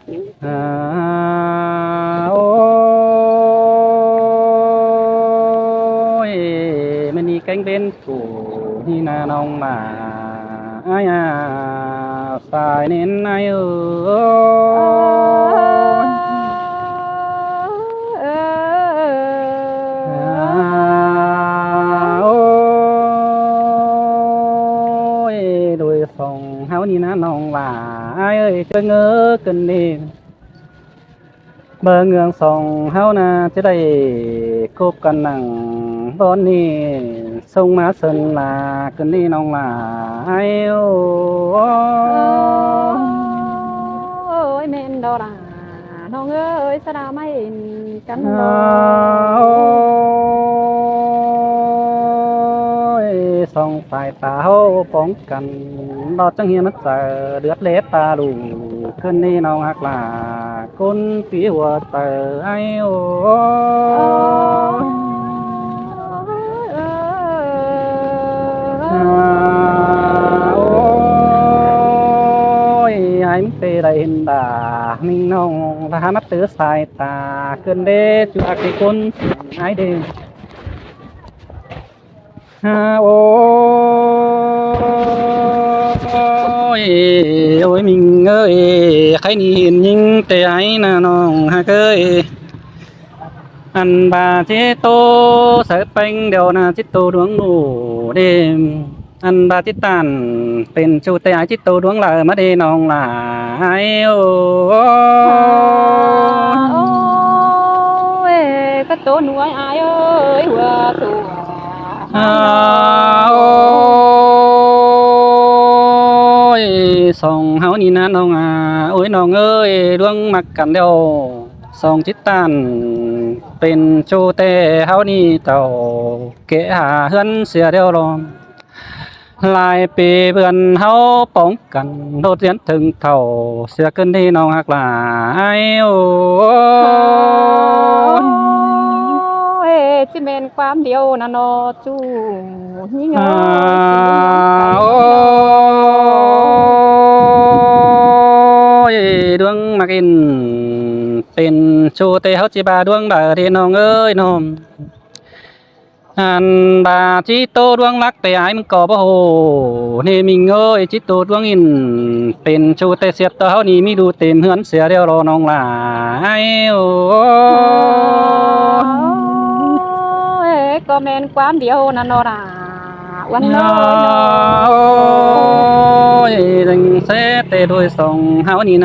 อ่าโอ้ยมันนี่แกงเป็นผู้ที่นาน้องมาอายาสายเน้นนายเอ้ยโอ้ยโดยส่งเฮานี่นะน้องหลาเอ้ยจะเงอกันนี่เบอร์เงืองส่งเฮานะจะได้คบกันนั่งบอนนี้ส่งมาเสินลากันนี่น้องหลาโอ้ยแม่นดอกล่ะน้องเอ้ยสะดาไม่กันดอกส่องสายตาเฮาป้องกันดอกจังเฮียนักจะเดือดเล็ดตาดูขึ้นนี่น้องฮักหลาคนปีหัวเตอไอ้โอ้ไอ้เตได้เห็นดานิ่งน้องทหารนับถือสายตาขึ้นเด้จุอักที่คนไอ้เด้โอ้ยโอ้ยมิงเอ้ยใครนี่เห็นยิงแต่ไอ้น่ะน้องฮักเอ้ยอันบาเจโตเสเป็งเดียวนะจิตโตดวงหนูเดมอันบาจิตันเป็นชูแต่ไอจิตโตดวงหลามาเดน้องหลายโอ้ยก็โตหน่วยอายเอ้ยว่าตัวโอ้ยส่องเฮานี่นะน้องโอ้ยน้องเอ้ยดวงมักกันเดียวส่องจิตตันเป็นชูแต่เฮานี่เต่าเกะหาเฮือนเสียเดียวรอมหลายปีเพื่อนเฮาป้องกันโดดเรียนถึงเท่าเสียเกินที่น้องฮักหลายโอ้ยสิแม่นความเดียวนะนอจูนี่งอโอ้ยดวงมักอินเป็นชูแต่เฮาสิบาดวงดาที่น้องเอ้ยน้อมอันบาจิโตดวงรักแต่อายมันก็บ่โหนี่มิงเอ้ยจิโตดวงอินเป็นชูแต่เสียบต่อเฮานี่มีดูเต็มเฮือนเสียเดียวรอน้องหลายโอ้ก็แม่นความเดียวนะนอราวันน้อยโอ้ยจังเสแต่โดยส่งเฮานี่นะ